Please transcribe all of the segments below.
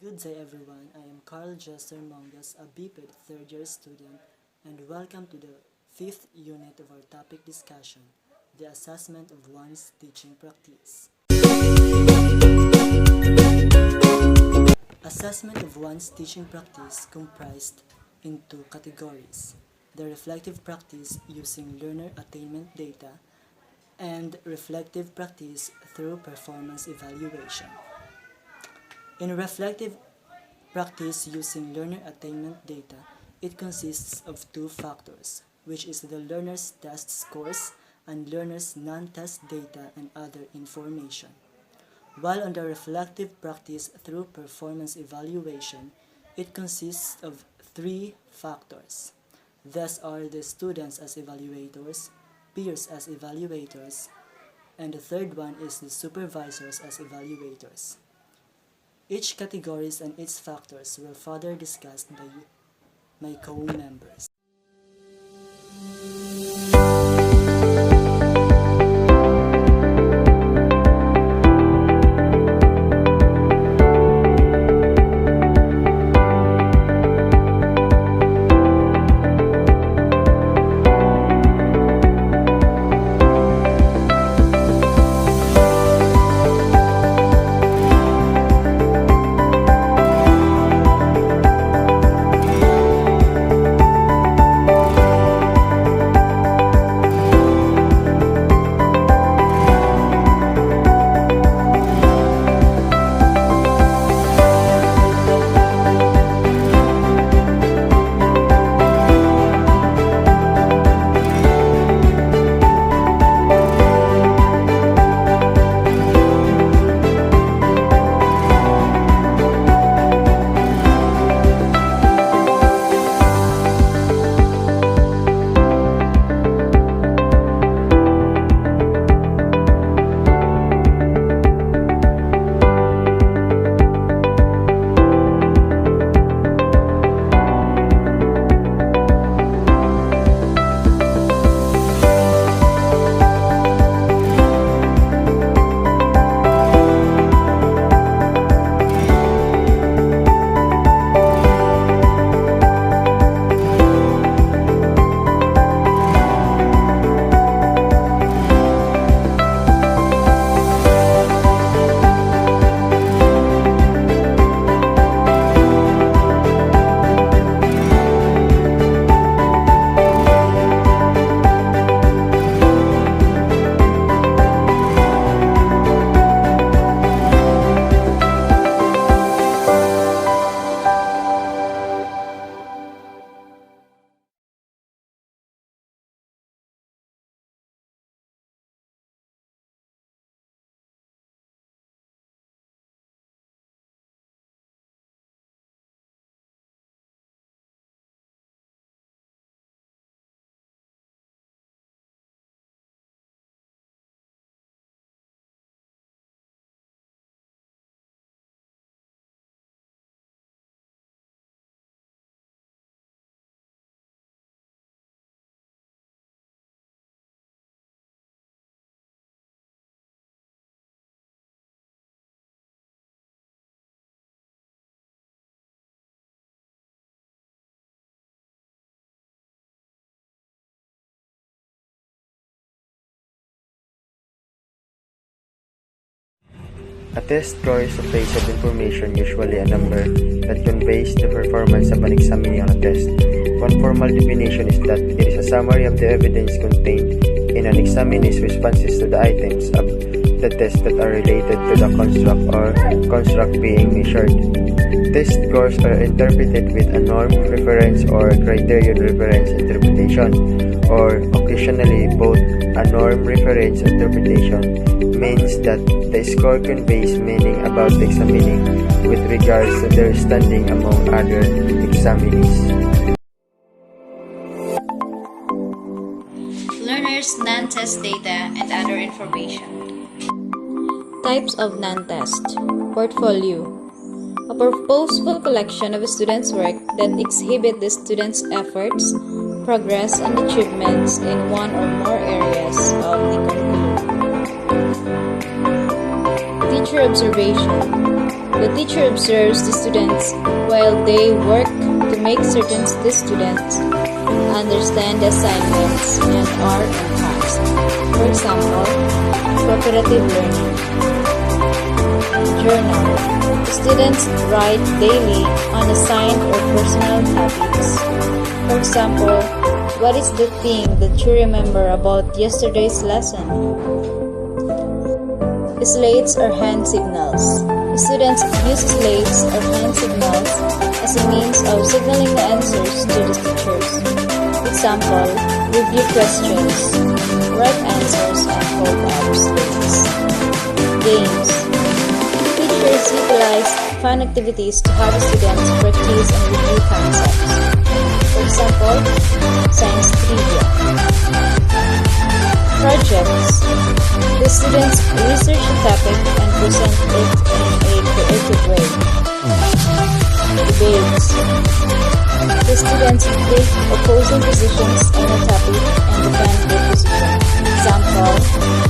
Good day everyone, I am Carl Jester Mongas, a BPED third year student, and welcome to the fifth unit of our topic discussion, the assessment of one's teaching practice. Assessment of one's teaching practice comprised in two categories, the reflective practice using learner attainment data and reflective practice through performance evaluation. In reflective practice using learner attainment data, it consists of two factors, which is the learner's test scores and learner's non-test data and other information. While on the reflective practice through performance evaluation, it consists of three factors. These are the students as evaluators, peers as evaluators, and the third one is the supervisors as evaluators. Each categories and its factors were further discussed by my co-members. A test score is a piece of information, usually a number, that conveys the performance of an examinee on a test. One formal definition is that it is a summary of the evidence contained in an examinee's responses to the items of the test that are related to the construct being measured. Test scores are interpreted with a norm, reference, or criterion reference interpretation, or occasionally both. A norm reference interpretation means that the score conveys meaning about the examinee with regards to their standing among other examinees. Learners' non-test data and other information. Types of non-test. Portfolio. A purposeful collection of a student's work that exhibit the student's efforts, progress, and achievements in one or more areas of the curriculum. Teacher observation. The teacher observes the students while they work to make certain the students understand the assignments and are on task. For example, cooperative learning. Journal. Students write daily on assigned or personal topics. For example, what is the thing that you remember about yesterday's lesson? Slates or hand signals. Students use slates or hand signals as a means of signaling the answers to the teachers. Example, review questions, write answers, and hold up slates. Games. Teachers utilize fun activities to have students practice and review concepts. For example, science trivia. Projects. The students research a topic and present it in a creative way. Debates. The students take opposing positions on a topic and defend their position. Example,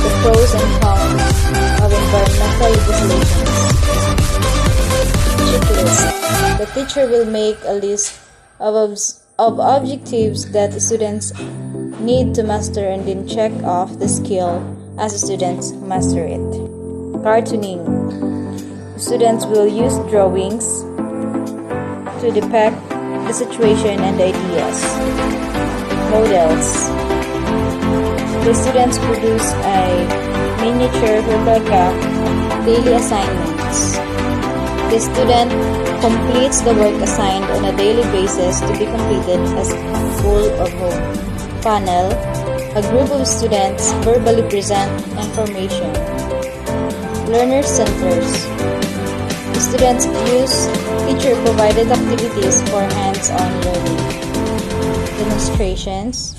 the pros and cons of environmental legislations. Checklist. The teacher will make a list of objectives that the students need to master and then check off the skill as the students master it. Cartooning. Students will use drawings to depict the situation and ideas. Models. The students produce a miniature replica of daily assignments. The student completes the work assigned on a daily basis to be completed as full or whole. Panel. A group of students verbally present information. Learner centers. Students use teacher-provided activities for hands-on learning. Demonstrations.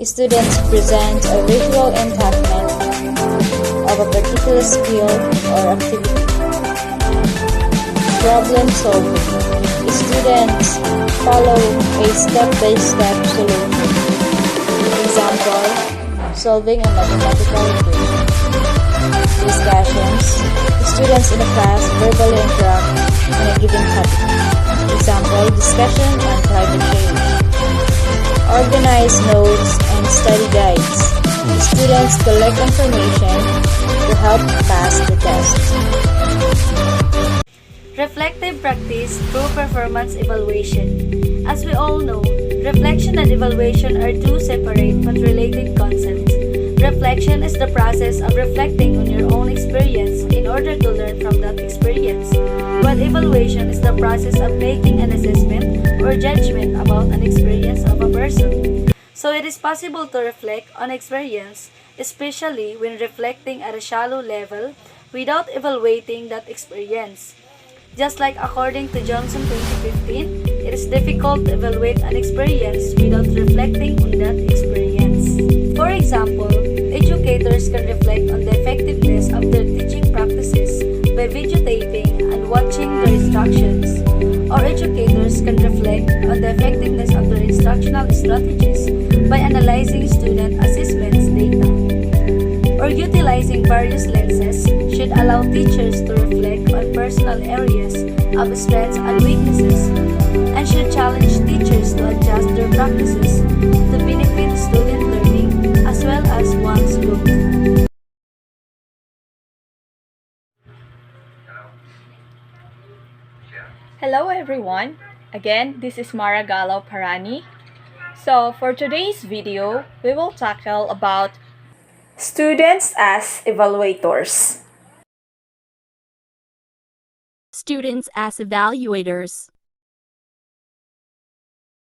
Students present a visual enactment of a particular skill or activity. Problem solving. Students follow a step-by-step solution. Example, solving a mathematical equation. Discussions. Students in a class verbally interact on a given topic. Example, discussion on climate change. Organize notes and study guides. Students collect information to help pass the test. Reflective practice through performance evaluation. As we all know, reflection and evaluation are two separate but related concepts. Reflection is the process of reflecting on your own experience in order to learn from that experience, while evaluation is the process of making an assessment or judgment about an experience of a person. So it is possible to reflect on experience, especially when reflecting at a shallow level without evaluating that experience. Just like according to Johnson 2015, it is difficult to evaluate an experience without reflecting on that experience. For example, educators can reflect on the effectiveness of their teaching practices by videotaping and watching their instructions. Or educators can reflect on the effectiveness of their instructional strategies by analyzing student assessments data. Or utilizing various lenses should allow teachers to reflect on personal areas of strengths and weaknesses, and should challenge teachers to adjust their practices to benefit student learning as well as one's growth. Hello everyone! Again, this is Mara Galao Parani. So for today's video, we will tackle about students as evaluators. Students as evaluators.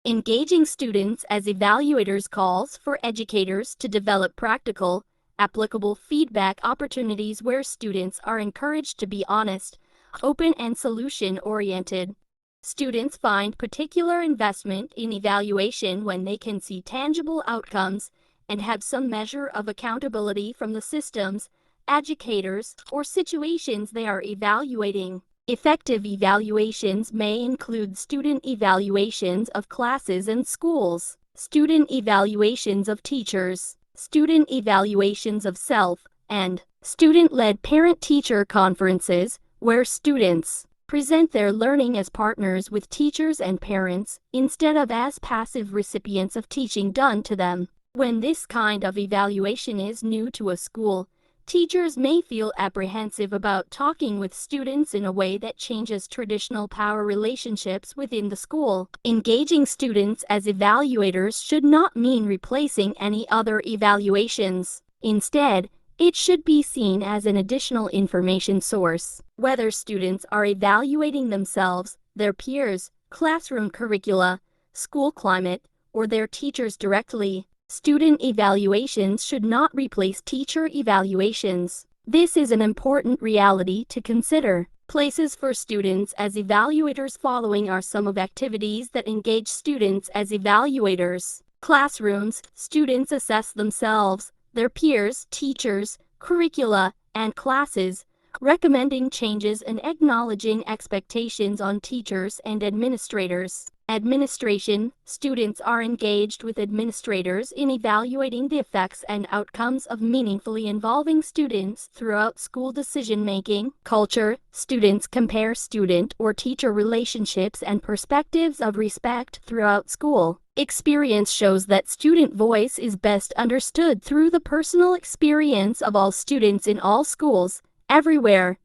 Engaging students as evaluators calls for educators to develop practical, applicable feedback opportunities where students are encouraged to be honest, open, and solution-oriented. Students find particular investment in evaluation when they can see tangible outcomes and have some measure of accountability from the systems, educators, or situations they are evaluating. Effective evaluations may include student evaluations of classes and schools, student evaluations of teachers, student evaluations of self, and student-led parent-teacher conferences, where students present their learning as partners with teachers and parents, instead of as passive recipients of teaching done to them. When this kind of evaluation is new to a school, teachers may feel apprehensive about talking with students in a way that changes traditional power relationships within the school. Engaging students as evaluators should not mean replacing any other evaluations. Instead, it should be seen as an additional information source. Whether students are evaluating themselves, their peers, classroom curricula, school climate, or their teachers directly, student evaluations should not replace teacher evaluations. This is an important reality to consider. Places for students as evaluators following are some of activities that engage students as evaluators. Classrooms, students assess themselves, their peers, teachers, curricula, and classes, recommending changes and acknowledging expectations on teachers and administrators. Administration, students are engaged with administrators in evaluating the effects and outcomes of meaningfully involving students throughout school decision-making. Culture, students compare student or teacher relationships and perspectives of respect throughout school. Experience shows that student voice is best understood through the personal experience of all students in all schools, everywhere.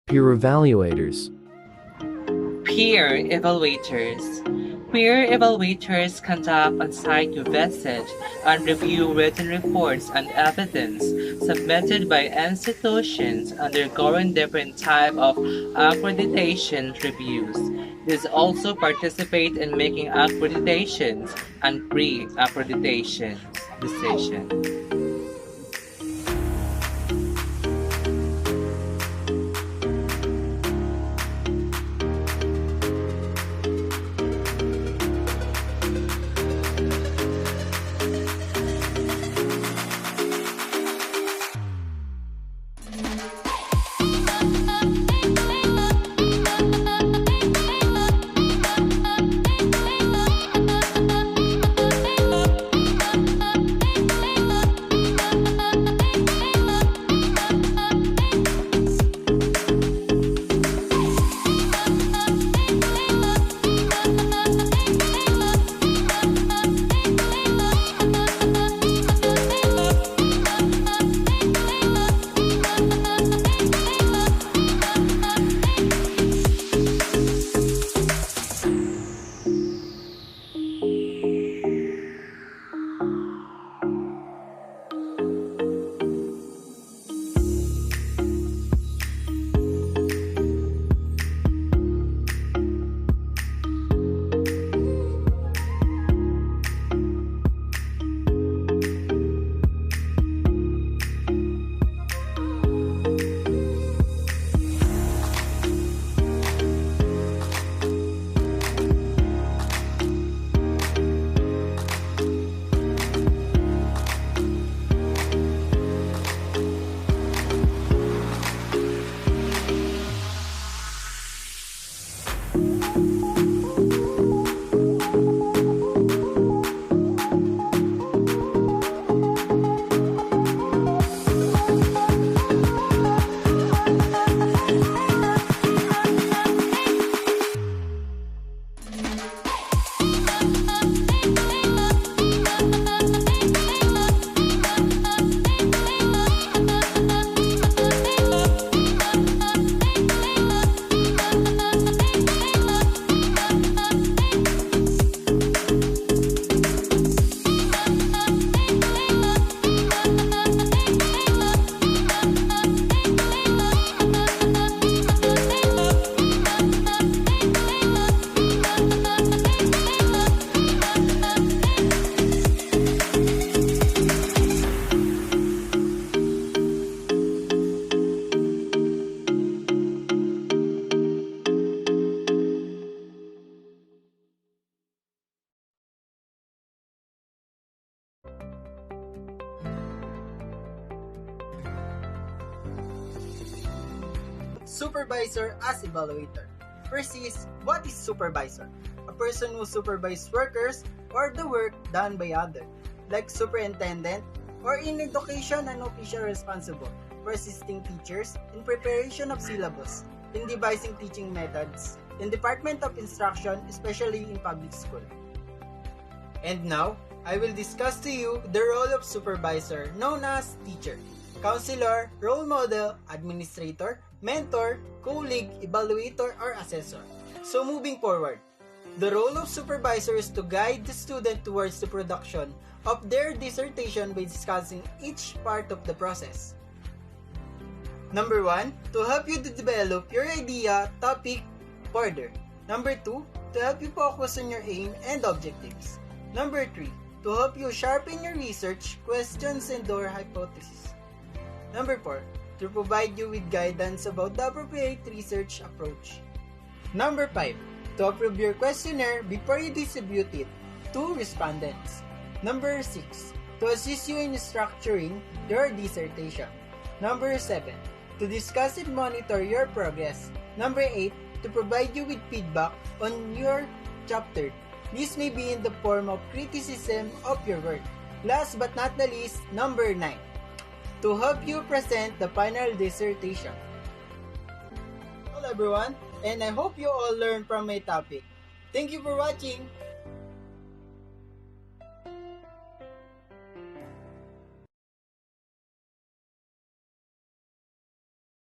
Peer evaluators. Peer evaluators. Peer evaluators conduct on-site visits and review written reports and evidence submitted by institutions undergoing different types of accreditation reviews. These also participate in making accreditations and pre-accreditation decisions. Supervisor as evaluator. First is, what is supervisor? A person who supervises workers or the work done by others, like superintendent, or in education, an official responsible for assisting teachers in preparation of syllabus, in devising teaching methods, in Department of Instruction, especially in public school. And now, I will discuss to you the role of supervisor known as teacher, counselor, role model, administrator, mentor, colleague, evaluator, or assessor. So moving forward, the role of supervisor is to guide the student towards the production of their dissertation by discussing each part of the process. Number 1, to help you to develop your idea, topic, further. Number 2, to help you focus on your aim and objectives. Number 3, to help you sharpen your research, questions, and or hypotheses. Number 4, to provide you with guidance about the appropriate research approach. Number 5, to approve your questionnaire before you distribute it to respondents. Number 6, to assist you in structuring your dissertation. Number 7, to discuss and monitor your progress. Number 8, to provide you with feedback on your chapter. This may be in the form of criticism of your work. Last but not the least, number 9, to help you present the final dissertation. Hello everyone, and I hope you all learned from my topic. Thank you for watching.